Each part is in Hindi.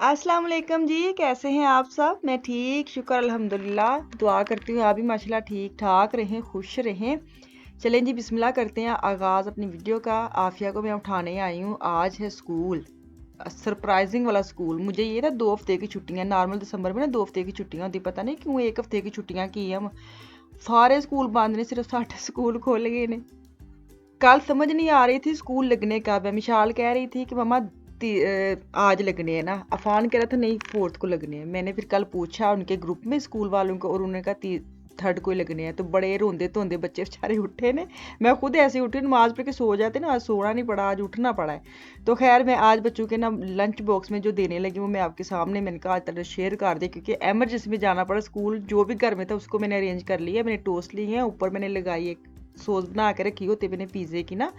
अस्सलाम वालेकुम जी। कैसे हैं आप सब? मैं ठीक, शुक्र अल्हम्दुलिल्लाह। दुआ करती हूँ आप भी माशाल्लाह ठीक ठाक रहें, खुश रहें। चलें जी, बिस्मिल्लाह करते हैं आगाज़ अपनी वीडियो का। आफिया को मैं उठाने आई हूँ। आज है स्कूल, सरप्राइजिंग वाला स्कूल। मुझे ये ना 2 हफ्ते की छुट्टियां, नॉर्मल दिसंबर में ना 2 हफ्ते की छुट्टियां होती, पता नहीं क्यों 1 हफ्ते की छुट्टियां की हम। सारे स्कूल बंद ने, सिर्फ साढ़े स्कूल खोल गए ने। कल समझ नहीं आ रही थी स्कूल लगने का। मैं मिशाल कह रही थी कि मम्मा आज लगने हैं ना। अफान कह रहा था नहीं 4th को लगने हैं। मैंने फिर कल पूछा उनके ग्रुप में स्कूल वालों को और उन्होंने कहा 3rd को ही लगने हैं। तो बड़े रोंदे धोंदे बच्चे बेचारे उठे ने। मैं खुद ऐसे उठी, नमाज पढ़ के सो जाते ना, आज सोना नहीं पड़ा, आज उठना पड़ा है। तो खैर मैं आज बच्चों के ना लंच बॉक्स में जो देने लगी वो मैं आपके सामने मैंने कहा आज शेयर कर दिया, क्योंकि एमरजेंसी में जाना पड़ा स्कूल। जो भी घर में था उसको मैंने अरेंज कर लिया। मैंने टोस्ट ली है, ऊपर मैंने लगाई एक सॉस बना के रखी होती मैंने पिज़्ज़े की ना,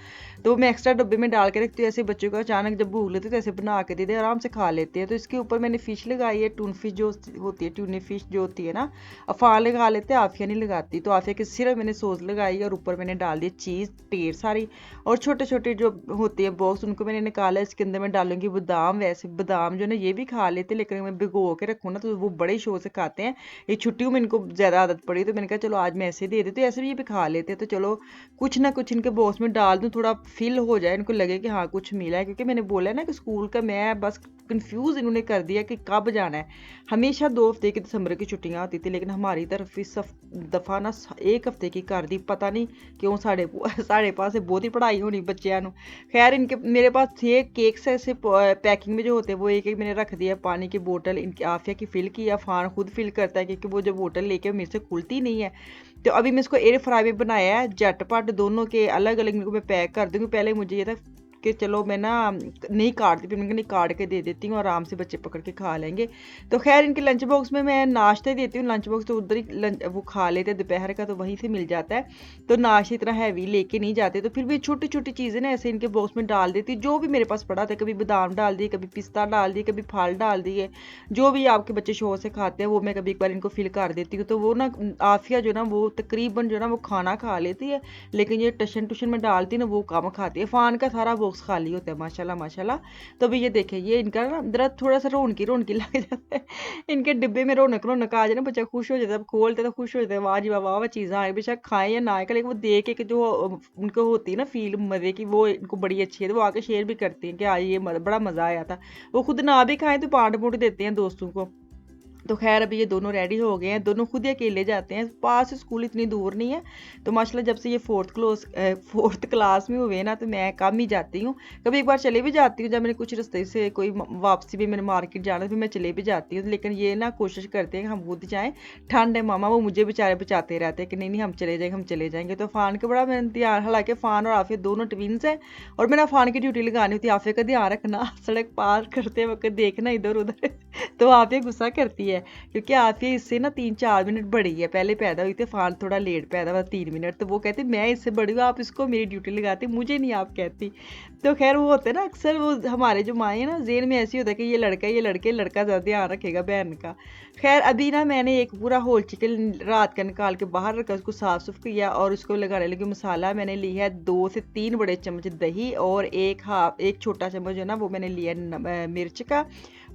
तो मैं एक्स्ट्रा डब्बे में डाल के रखती हूँ। ऐसे बच्चों को अचानक जब भूख लगती है तो ऐसे बना के दे दे, आराम से खा लेते हैं। तो इसके ऊपर मैंने फ़िश लगाई है, टून फिश जो होती है, ट्यूनी फ़िश जो होती है ना। अफ़ान लगा लेते हैं, आफिया नहीं लगाती। तो आफिया के सिर्फ मैंने सॉस लगाई और ऊपर मैंने डाल दी चीज़ ढेर सारी। और छोटे छोटे जो होते हैं बॉक्स उनको मैंने निकाला। इसके अंदर मैं डालूंगी बादाम। वैसे बादाम जो ना ये भी खा लेते, लेकिन मैं भिगो के रखूँ ना तो वो बड़े शौक से खाते हैं। ये छुट्टियों में इनको ज़्यादा आदत पड़ी, तो मैंने कहा चलो आज मैं ऐसे दे देती हूँ, ऐसे भी ये भी खा लेते हैं। तो चलो कुछ ना कुछ इनके बॉक्स में डाल दूँ, थोड़ा फिल हो जाए, इनको लगे कि हाँ कुछ मिला है। क्योंकि मैंने बोला है ना कि स्कूल का मैं बस कंफ्यूज इन्होंने कर दिया कि कब जाना है। हमेशा 2 हफ्ते की दिसंबर की छुट्टियां होती थी, लेकिन हमारी तरफ इस दफ़ा ना 1 हफ्ते की कर दी। पता नहीं क्यों साढ़े साढ़े पास से बहुत ही पढ़ाई होनी बच्चों। खैर इनके मेरे पास थे केक्स ऐसे पैकिंग में जो होते हैं, वो एक एक मैंने रख दिया। पानी की बोतल इनकी आफिया की फिल की, अफान खुद फिल करता है क्योंकि वो जो बोतल लेके मेरे से खुलती नहीं है। तो अभी मैं इसको एयर फ्राई में बनाया है झटपट। दोनों के अलग अलग इनको मैं पैक कर दूंगी। पहले मुझे ये था कि चलो मैं ना नहीं काटती, फिर मैंने नहीं काट के दे देती हूँ, आराम से बच्चे पकड़ के खा लेंगे। तो खैर इनके लंच बॉक्स में मैं नाश्ता ही देती हूँ। लंच बॉक्स तो उधर ही लंच वो खा लेते हैं, दोपहर का तो वहीं से मिल जाता है। तो नाश्ता इतना हैवी लेके नहीं जाते, तो फिर भी छोटी छोटी चीज़ें ना ऐसे इनके बॉक्स में डाल देती, जो भी मेरे पास पड़ा था। कभी बादाम डाल दिए, कभी पिस्ता डाल दिए, कभी फल डाल दिए। जो भी आपके बच्चे शौक से खाते हैं वो मैं कभी एक बार इनको फिल कर देती हूँ। तो वो ना आफिया जो ना वो तकरीबन जो ना वो खाना खा लेती है, लेकिन ये टशन टूशन में डालती है ना वो कम खाती है। फ़ान का सारा बॉक्स खाली होता है माशाल्लाह माशाल्लाह। तो अभी ये देखें, ये इनका ना जरा थोड़ा सा रौनकी रौनकी लग जाता है। इनके डिब्बे में रौनक रौनक आ जाए ना, बच्चा खुश हो जाता है, खोलते तो खुश हो जाता है, वाह जी वाह वाह चीज़ें आए, बेशक खाएं या ना खाएं, लेकिन वो देख के कि जो उनको होती है ना फील मज़े की, वो इनको बड़ी अच्छी है। तो वो आके शेयर भी करती हैं कि आज ये बड़ा मज़ा आया था। वो खुद ना भी खाएं तो बांट बूट देते हैं दोस्तों को। तो खैर अभी ये दोनों रेडी हो गए हैं, दोनों खुद ही अकेले जाते हैं। पास से स्कूल इतनी दूर नहीं है। तो माशाल्लाह जब से ये 4th क्लास में हुए ना, तो मैं कम ही जाती हूँ। कभी एक बार चले भी जाती हूँ, जब मैंने कुछ रास्ते से कोई वापसी भी मैंने मार्केट जाना, फिर मैं चले भी जाती हूँ। लेकिन ये ना कोशिश करते हैं कि हम खुद जाएँ। ठंड है मामा, वो मुझे बेचारे बचाते रहते हैं कि नहीं नहीं हम चले जाएंगे, हम चले जाएंगे। तो फ़ान का बड़ा मैंने ध्यान, हालांकि फ़ान और आफिया दोनों ट्विंस हैं, और मैंने फ़ान की ड्यूटी लगानी होती है। आफिया का ध्यान रखना, सड़क पार करते वक्त देखना इधर उधर। तो आफिया गुस्सा करती है, क्योंकि आफिया इससे ना 3-4 मिनट बड़ी है। पहले पैदा हुई थी, फ़ान थोड़ा लेट पैदा हुआ 3 मिनट। तो वो कहती मैं इससे बड़ी हूँ, आप इसको मेरी ड्यूटी लगाती, मुझे नहीं आप कहती। तो खैर वो होता है ना अक्सर, वो हमारे जो माएँ हैं ना जेन में ऐसी होता है कि ये लड़का ये लड़के, लड़का ज़्यादा ध्यान रखेगा बहन का। खैर अभी ना मैंने एक पूरा होल चिकन रात का निकाल के बाहर रखा, उसको साफ़ सुफ किया और उसको लगाने लगी मसाला। मैंने लिया है 2 से 3 बड़े चम्मच दही, और एक छोटा चम्मच जो ना वो मैंने लिया मिर्च का,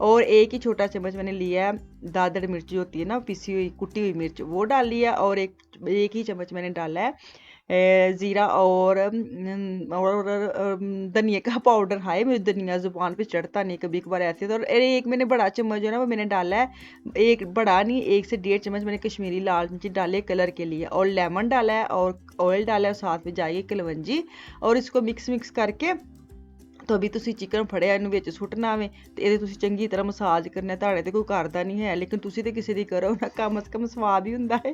और एक ही छोटा चम्मच मैंने लिया है दादड़ मिर्च जो होती है ना, पिसी हुई कुटी हुई मिर्च, वो डाल लिया। और एक ही चम्मच मैंने डाला है ज़ीरा और धनिया का पाउडर। हाय मुझे धनिया ज़ुबान पे चढ़ता नहीं, कभी कभार ऐसे। तो और एक मैंने बड़ा चम्मच जो है ना वो मैंने डाला है, एक बड़ा नहीं 1 से 1.5 चम्मच मैंने कश्मीरी लाल मिर्च डाले कलर के लिए, और लेमन डाला है, और ऑयल डाला है, और साथ में जाइए कलवंजी। और इसको मिक्स मिक्स करके, तो अभी ਤੁਸੀਂ ਚਿਕਨ ਫੜਿਆ ਇਹਨੂੰ ਵਿੱਚ ਸੁੱਟਣਾ ਵੇ, ਤੇ ਇਹਦੇ ਤੁਸੀਂ ਚੰਗੀ ਤਰ੍ਹਾਂ ਮਸਾਜ ਕਰਨਾ। ਤੁਹਾਡੇ ਤੇ ਕੋਈ ਕਰਦਾ ਨਹੀਂ ਹੈ, ਲੇਕਿਨ ਤੁਸੀਂ ਤੇ ਕਿਸੇ ਦੀ ਕਰੋ ਨਾ, ਕਮ ਸੇ ਕਮ ਸਵਾਦ ਹੀ ਹੁੰਦਾ ਹੈ।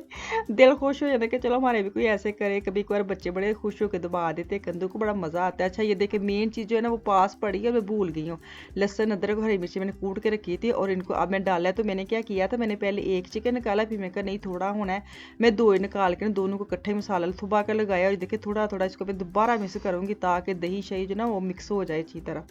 दिल खुश हो जाता है कि चलो हमारे भी कोई ऐसे करे। कभी एक बार बच्चे बड़े खुश होकर दबा देते कंधों को, बड़ा मज़ा आता है। अच्छा ये देखे मेन चीज़ जो है ना वो पास पड़ी है, मैं भूल गई हूँ। लहसुन अदरक हरी मिर्ची मैंने कूट के रखी थी, और इनको अब मैं डाला है। तो मैंने क्या किया था, मैंने पहले एक चिकन निकाला, फिर मैं कहा नहीं थोड़ा होना है, मैं 2 ही निकाल के दोनों को इकट्ठे मसाला थुबा कर लगाया। और देखिए थोड़ा थोड़ा इसको मैं दोबारा मिक्स करूँगी ताकि दही शही जो ना वो मिक्स हो जाए अच्छी तरह।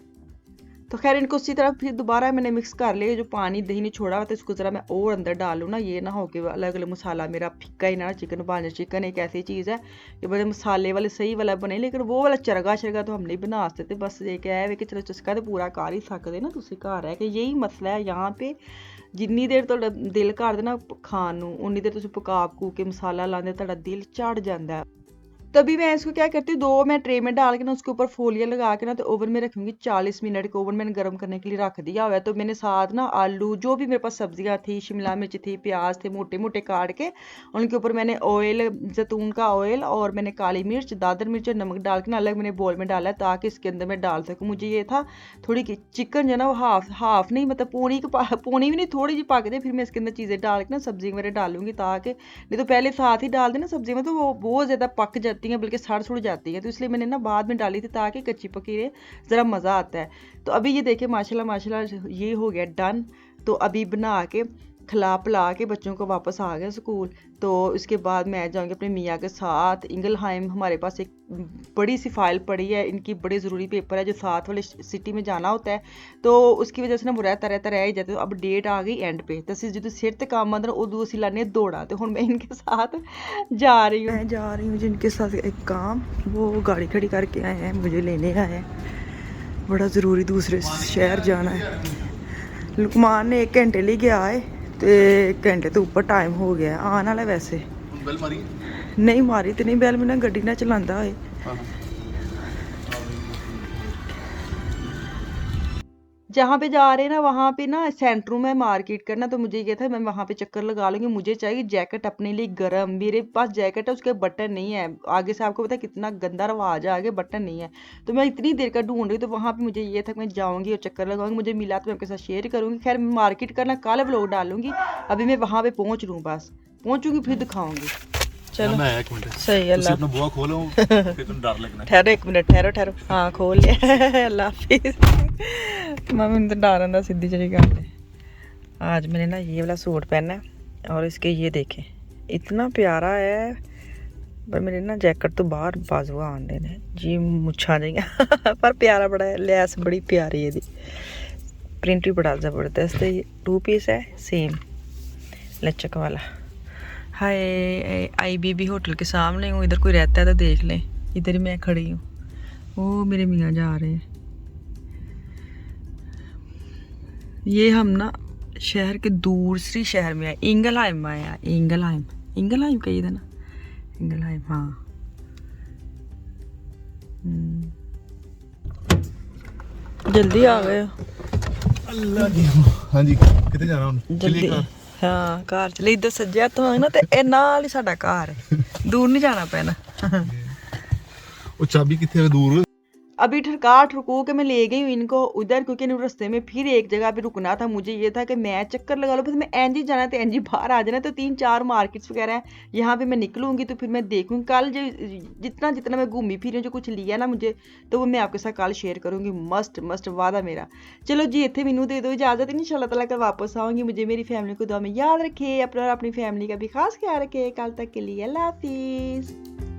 तो खैर इनको उसी तरह फिर दोबारा मैंने मिक्स कर लिया। जो पानी दही ने छोड़ा हुआ था इसको ज़रा मैं और अंदर डालूँ ना, ये ना हो कि अलग अलग मसाला मेरा फिक्का ही ना। चिकन पाने चिकन एक ऐसी चीज़ है कि बड़े मसाले वाले सही वाला बने, लेकिन वो वाला चरगा शरगा तो हम नहीं बना सकते। बस ये क्या है कि चलो चस्का तो पूरा कर ही सकते ना, तुसी घर है कि यही मसला है यहाँ पे। जिन्नी देर तो दिल करदा ना खान नूं उन्नी देर तुसीं पका पकू के मसाला लांदे तुहाडा दिल चढ़ जाता है। तभी मैं इसको क्या करती हूँ, 2 मैं ट्रे में डाल के ना उसके ऊपर फोलिया लगा के ना तो ओवन में रखूंगी 40 मिनट के। ओवन मैंने गर्म करने के लिए रख दिया हुआ है। तो मैंने साथ ना आलू जो भी मेरे पास सब्जियां थी, शिमला मिर्च थी, प्याज थे, मोटे मोटे काट के उनके ऊपर मैंने ऑयल, जैतून का ऑयल और मैंने काली मिर्च, दादर मिर्च और नमक डाल के ना अलग मैंने बोल में डाला है ताकि इसके अंदर मैं डाल सकूँ। मुझे ये था थोड़ी चिकन जो है ना वो हाफ नहीं, मतलब पौनी भी नहीं, थोड़ी जी पक जाए फिर मैं इसके अंदर चीज़ें डाल के ना सब्जी मेरे डालूंगी, ताकि नहीं तो पहले साथ ही डाल देना सब्जी में तो वो बहुत ज़्यादा पक जाती हैं, बल्कि सड़ सुड़ जाती है। तो इसलिए मैंने ना बाद में डाली थी ताकि कच्ची पकी रहे, ज़रा मज़ा आता है। तो अभी ये देखिए माशाल्लाह माशाल्लाह ये हो गया डन। तो अभी बना के खिला पिला के बच्चों को वापस आ गया स्कूल। तो इसके बाद मैं जाऊंगी अपने मियाँ के साथ इंगलहाइम। हमारे पास एक बड़ी सी फाइल पड़ी है, इनकी बड़े ज़रूरी पेपर है जो साथ वाले सिटी में जाना होता है। तो उसकी वजह से ना वो रहता रह ही जाता है। तो अब डेट आ गई एंड पे, तो जो सिर ते काम आंदा उदू असीं लाने दौड़ा। तो हुण मैं इनके साथ जा रही हूँ जिनके साथ एक काम, वो गाड़ी खड़ी करके आए हैं, मुझे लेने आए हैं। बड़ा ज़रूरी दूसरे शहर जाना है। लुकमान ने 1 घंटे लिए गया है तो 1 घंटे तो ऊपर टाइम हो गया आने वाला। वैसे बेल मारी नहीं मारी तो नहीं बैल, मैं ना गड्डी ना चलांदा होए। जहाँ पे जा रहे हैं ना वहाँ पे ना सेंटर में मार्केट करना, तो मुझे ये था मैं वहाँ पे चक्कर लगा लूँगी। मुझे चाहिए जैकेट अपने लिए गर्म, मेरे पास जैकेट है उसके बटन नहीं है आगे से। आपको पता है कितना गंदा रवाज है, आगे बटन नहीं है। तो मैं इतनी देर का ढूंढ रही, तो वहाँ पे मुझे ये था मैं जाऊँगी और चक्कर लगाऊंगी। मुझे मिला तो मैं आपके साथ शेयर करूँगी। खैर मार्केट करना कल व्लॉग डालूंगी, अभी मैं वहाँ पे पहुँच लूँ, बस पहुँचूँगी फिर दिखाऊँगी। चलो मैं 1 मिनट सही अल्लाह अपना बुआ खोलो फिर तुम डर लगना। ठहरो 1 मिनट, ठहरो हाँ खोल लिया। अल्लाह हाफिज़। मम्मी तो डर आंदा, सीधी जी गल है। आज मैंने ना ये वाला सूट पहना है और इसके ये देखें इतना प्यारा है, पर मेरे ना जैकेट तो बाहर बाजू आंदे ने जी मुच्छा जाइयां। पर प्यारा बड़ा है, लैस बड़ी प्यारी है, दी प्रिंट भी बड़ा ज़बरदस्त है। ये 2 पीस है सेम लचक वाला। हाय IBB होटल के सामने हूँ, इधर कोई रहता है तो देख लें। इधर ही मैं खड़ी हूँ, वो मेरे मियाँ जा रहे हैं। ये हम ना शहर के दूसरी शहर में आए, इंगलहाइम आया। इंगलहाइम कही था ना, इंगलहाइम हाँ। जल्दी आ गए अल्लाह की हाँ जी कितने जाना हूँ जल्दी। हाँ घर चले, इधर सज्जे हत्थ होंगे ना तो ए नाल ही साडा घर है, दूर नहीं जाना पैना। वो चाबी कितने दूर। अभी ठरका ठरकू के मैं ले गई हूँ इनको उधर, क्योंकि रास्ते में फिर एक जगह पे रुकना था। मुझे ये था कि मैं चक्कर लगा लूँ, फिर मैं एन जी जाना तो एन जी बाहर आ जाना। तो 3-4 मार्केट्स वगैरह हैं, यहाँ पे मैं निकलूंगी तो फिर मैं देखूंगी कल जो जितना मैं घूमी फिरी जो कुछ लिया ना मुझे, तो वो मैं आपके साथ कल शेयर करूंगी। मस्ट वादा मेरा। चलो जी इतने मैनू दे दो इजाज़त, इंशाल्लाह ताला कल वापस आऊँगी। मुझे मेरी फैमिली को दुआ में याद रखे, अपना और अपनी फैमिली का भी खास ख्याल रखे। कल तक के लिए अल्लाह हाफिज़।